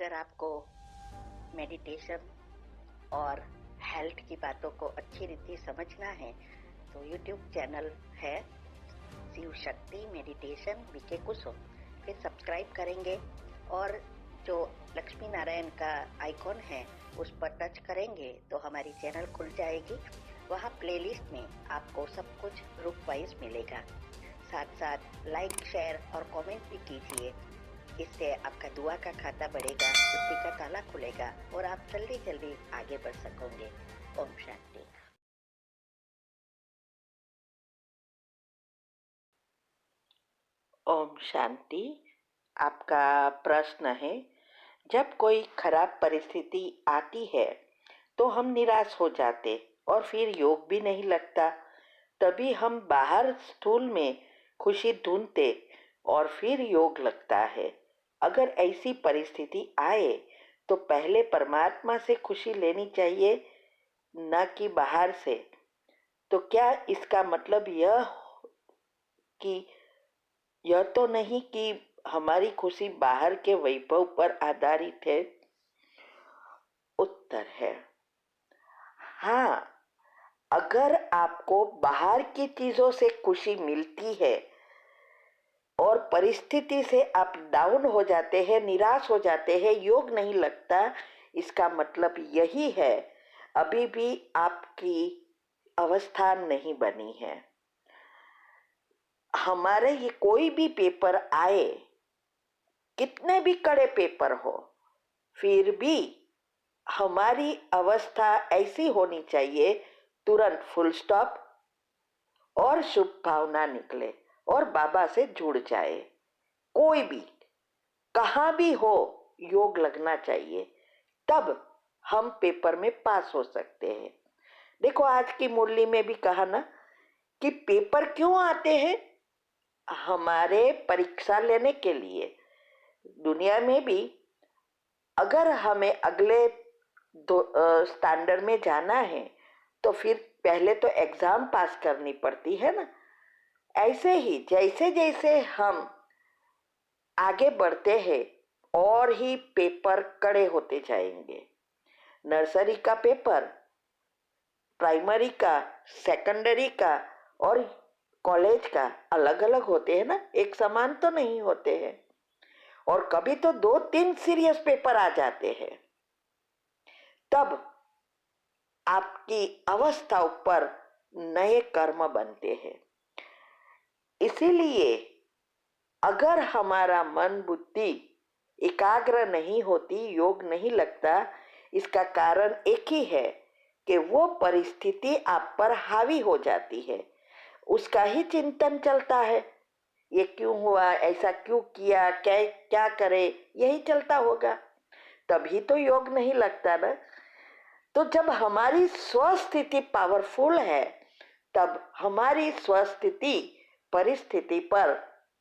अगर आपको मेडिटेशन और हेल्थ की बातों को अच्छी रीति समझना है तो यूट्यूब चैनल है शिव शक्ति मेडिटेशन बीके कुसुम, फिर सब्सक्राइब करेंगे और जो लक्ष्मी नारायण का आइकॉन है उस पर टच करेंगे तो हमारी चैनल खुल जाएगी। वहाँ प्लेलिस्ट में आपको सब कुछ ग्रुप वाइज मिलेगा। साथ साथ लाइक शेयर और कमेंट भी कीजिए, इससे आपका दुआ का खाता बढ़ेगा, बुद्धि का ताला खुलेगा और आप जल्दी जल्दी आगे बढ़ सकोगे। ओम शांति। ओम शांति। आपका प्रश्न है, जब कोई खराब परिस्थिति आती है तो हम निराश हो जाते और फिर योग भी नहीं लगता। तभी हम बाहर स्थूल में खुशी ढूंढते और फिर योग लगता है। अगर ऐसी परिस्थिति आए तो पहले परमात्मा से खुशी लेनी चाहिए, न कि बाहर से। तो क्या इसका मतलब यह तो नहीं कि हमारी खुशी बाहर के वैभव पर आधारित है? उत्तर है हाँ। अगर आपको बाहर की चीजों से खुशी मिलती है और परिस्थिति से आप डाउन हो जाते हैं, निराश हो जाते हैं, योग नहीं लगता, इसका मतलब यही है अभी भी आपकी अवस्था नहीं बनी है। हमारे ये कोई भी पेपर आए, कितने भी कड़े पेपर हो, फिर भी हमारी अवस्था ऐसी होनी चाहिए, तुरंत फुल स्टॉप और शुभ भावना निकले और बाबा से जुड़ जाए। कोई भी कहाँ भी हो योग लगना चाहिए, तब हम पेपर में पास हो सकते हैं। देखो, आज की मुरली में भी कहा ना कि पेपर क्यों आते हैं? हमारे परीक्षा लेने के लिए। दुनिया में भी अगर हमें अगले स्टैंडर्ड में जाना है तो फिर पहले तो एग्जाम पास करनी पड़ती है ना। ऐसे ही जैसे जैसे हम आगे बढ़ते हैं और ही पेपर कड़े होते जाएंगे। नर्सरी का पेपर, प्राइमरी का, सेकेंडरी का और कॉलेज का अलग अलग होते हैं ना, एक समान तो नहीं होते हैं। और कभी तो 2-3 सीरियस पेपर आ जाते हैं। तब आपकी अवस्था पर नए कर्म बनते हैं। इसीलिए अगर हमारा मन बुद्धि एकाग्र नहीं होती, योग नहीं लगता, इसका कारण एक ही है कि वो परिस्थिति आप पर हावी हो जाती है। उसका ही चिंतन चलता है, ये क्यों हुआ, ऐसा क्यों किया, क्या क्या करे, यही चलता होगा। तभी तो योग नहीं लगता ना। तो जब हमारी स्वस्थिति पावरफुल है, तब हमारी स्वस्थिति परिस्थिति पर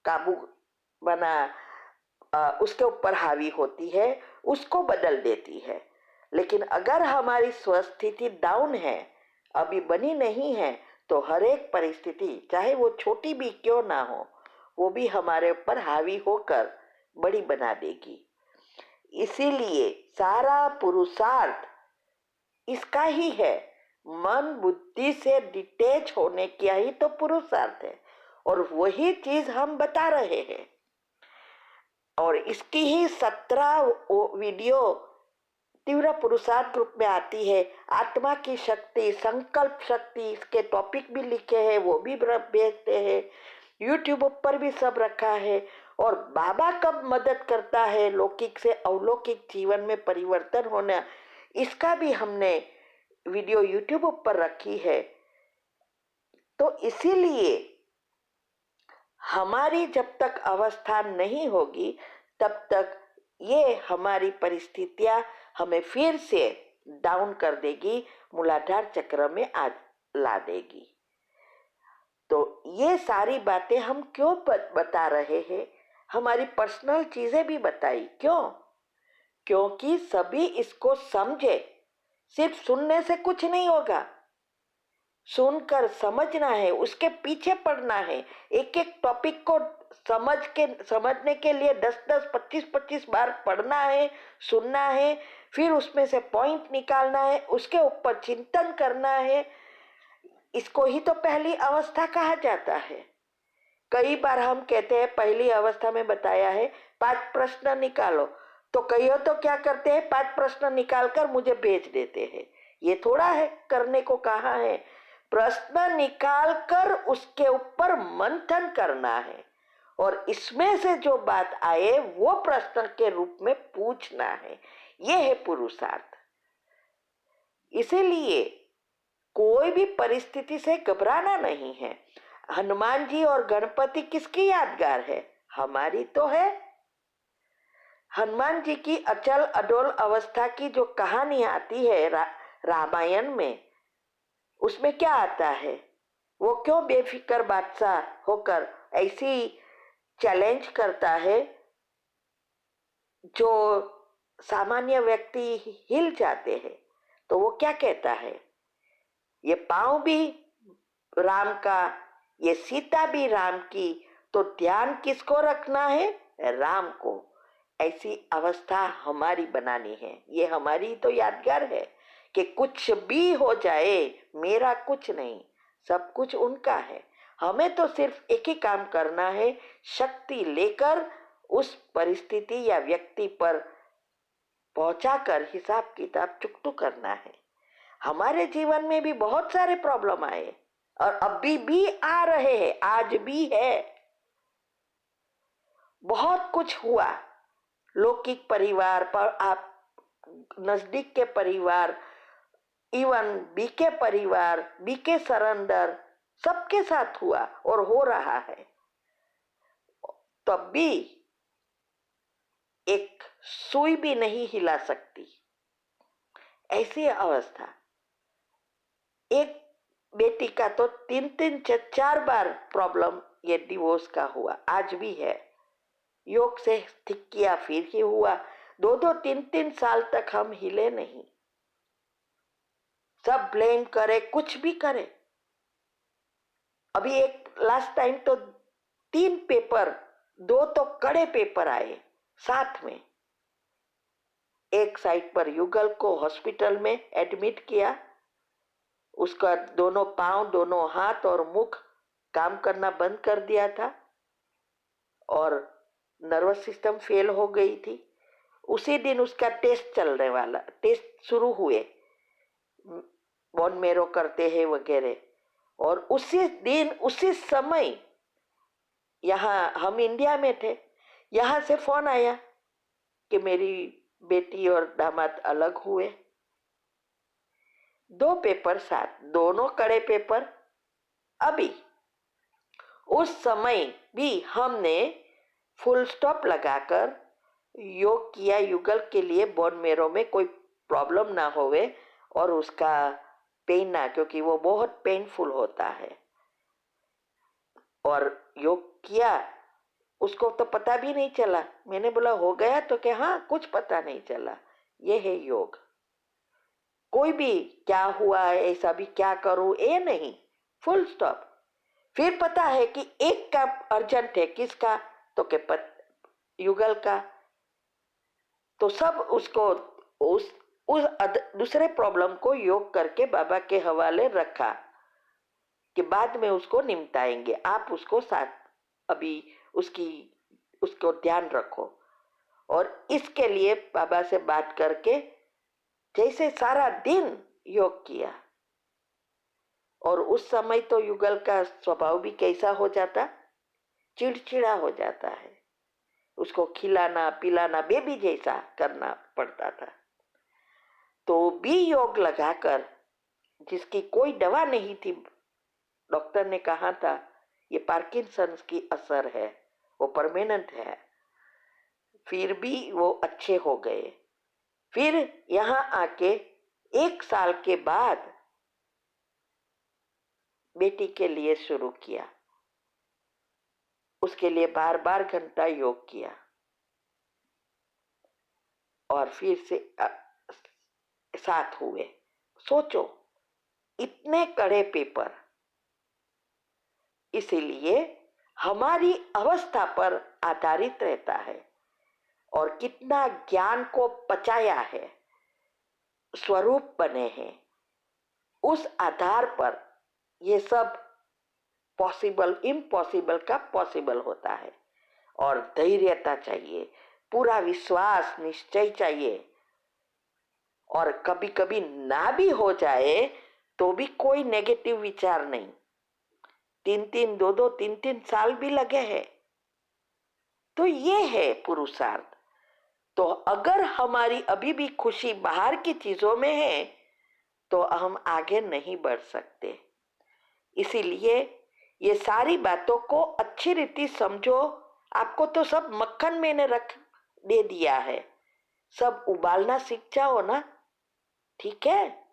काबू उसके ऊपर हावी होती है, उसको बदल देती है। लेकिन अगर हमारी स्वस्थिति डाउन है, अभी बनी नहीं है, तो हर एक परिस्थिति चाहे वो छोटी भी क्यों ना हो, वो भी हमारे ऊपर हावी होकर बड़ी बना देगी। इसीलिए सारा पुरुषार्थ इसका ही है, मन बुद्धि से डिटेच होने का ही तो पुरुषार्थ है। और वही चीज हम बता रहे हैं। और इसकी ही 17 वीडियो तीव्र पुरुषार्थ ग्रुप में आती है। आत्मा की शक्ति, संकल्प शक्ति, इसके टॉपिक भी लिखे हैं, वो भी भेजते हैं। यूट्यूब पर भी सब रखा है। और बाबा कब मदद करता है लौकिक से अलौकिक जीवन में परिवर्तन होना, इसका भी हमने वीडियो यूट्यूब पर रखी है। तो इसीलिए हमारी जब तक अवस्था नहीं होगी, तब तक ये हमारी परिस्थितियां हमें फिर से डाउन कर देगी, मूलाधार चक्र में ला देगी। तो ये सारी बातें हम क्यों बता रहे हैं? हमारी पर्सनल चीजें भी बताई। क्यों? क्योंकि सभी इसको समझे। सिर्फ सुनने से कुछ नहीं होगा, सुनकर समझना है, उसके पीछे पढ़ना है, एक एक टॉपिक को समझने के लिए 10-10, 25-25 बार पढ़ना है, सुनना है, फिर उसमें से पॉइंट निकालना है, उसके ऊपर चिंतन करना है। इसको ही तो पहली अवस्था कहा जाता है। कई बार हम कहते हैं पहली अवस्था में बताया है 5 प्रश्न निकालो, तो कईयों तो क्या करते हैं 5 प्रश्न निकाल कर मुझे भेज देते हैं। ये थोड़ा है करने को कहा है, प्रश्न निकाल कर उसके ऊपर मंथन करना है और इसमें से जो बात आए वो प्रश्न के रूप में पूछना है। ये है पुरुषार्थ। इसीलिए कोई भी परिस्थिति से घबराना नहीं है। हनुमान जी और गणपति किसकी यादगार है? हमारी तो है। हनुमान जी की अचल अडोल अवस्था की जो कहानी आती है रामायण में, उसमें क्या आता है? वो क्यों बेफिक्र बादशाह होकर ऐसी चैलेंज करता है जो सामान्य व्यक्ति हिल जाते हैं? तो वो क्या कहता है, ये पांव भी राम का, ये सीता भी राम की, तो ध्यान किसको रखना है? राम को। ऐसी अवस्था हमारी बनानी है। ये हमारी तो यादगार है कि कुछ भी हो जाए मेरा कुछ नहीं, सब कुछ उनका है। हमें तो सिर्फ एक ही काम करना है, शक्ति लेकर उस परिस्थिति या व्यक्ति पर पहुंचाकर हिसाब किताब चुकतू करना है। हमारे जीवन में भी बहुत सारे प्रॉब्लम आए और अभी भी आ रहे हैं, आज भी है। बहुत कुछ हुआ, लौकिक परिवार पर, आप नजदीक के परिवार, इवन बीके परिवार, बीके सरेंडर, सबके साथ हुआ और हो रहा है। तब भी एक सुई भी नहीं हिला सकती ऐसी अवस्था। एक बेटी का तो 3-3 4 बार प्रॉब्लम ये डिवोर्स का हुआ, आज भी है। योग से ठीक किया फिर ही हुआ, 2-2 3-3 साल तक हम हिले नहीं। सब ब्लेम करे, कुछ भी करे। अभी एक लास्ट टाइम तो 3 पेपर, 2 तो कड़े पेपर आए साथ में। एक साइड पर युगल को हॉस्पिटल में एडमिट किया, उसका दोनों पांव, दोनों हाथ और मुख काम करना बंद कर दिया था और नर्वस सिस्टम फेल हो गई थी। उसी दिन उसका टेस्ट शुरू हुए, बोन मेरो करते हैं वगैरह, और उसी दिन उसी समय यहाँ हम इंडिया में थे, यहाँ से फोन आया कि मेरी बेटी और दामाद अलग हुए। 2 पेपर साथ, दोनों कड़े पेपर। अभी उस समय भी हमने फुल स्टॉप लगाकर योग किया युगल के लिए, बोन मेरो में कोई प्रॉब्लम ना होवे और उसका पेन ना, क्योंकि वो बहुत पेनफुल होता है। और योग किया, उसको तो पता भी नहीं चला। मैंने बोला हो गया, तो क्या? हाँ, कुछ पता नहीं चला। ये है योग। कोई भी क्या हुआ है ऐसा भी क्या करूं, ये नहीं, फुल स्टॉप। फिर पता है कि एक का अर्जेंट है, किसका? तो के युगल का। तो सब उसको उस दूसरे प्रॉब्लम को योग करके बाबा के हवाले रखा कि बाद में उसको निपटाएंगे, आप उसको साथ अभी उसको ध्यान रखो। और इसके लिए बाबा से बात करके जैसे सारा दिन योग किया। और उस समय तो युगल का स्वभाव भी कैसा हो जाता, चिड़चिड़ा हो जाता है। उसको खिलाना पिलाना बेबी जैसा करना पड़ता था। तो भी योग लगाकर, जिसकी कोई दवा नहीं थी, डॉक्टर ने कहा था ये पार्किंसंस की असर है, वो परमानेंट है, फिर भी वो अच्छे हो गए। फिर यहाँ आके 1 साल के बाद बेटी के लिए शुरू किया, उसके लिए बार बार घंटा योग किया और फिर से साथ हुए। सोचो इतने कड़े पेपर। इसीलिए हमारी अवस्था पर आधारित रहता है और कितना ज्ञान को पचाया है, स्वरूप बने हैं, उस आधार पर ये सब पॉसिबल इम्पॉसिबल का पॉसिबल होता है। और धैर्यता चाहिए, पूरा विश्वास निश्चय चाहिए। और कभी कभी ना भी हो जाए तो भी कोई नेगेटिव विचार नहीं। 3-3 भी लगे हैं तो ये है पुरुषार्थ। तो अगर हमारी अभी भी खुशी बाहर की चीजों में है तो हम आगे नहीं बढ़ सकते। इसीलिए ये सारी बातों को अच्छी रीति समझो। आपको तो सब मक्खन मैंने रख दे दिया है, सब उबालना सीख जाओ ना। ठीक है।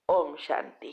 ओम शांति।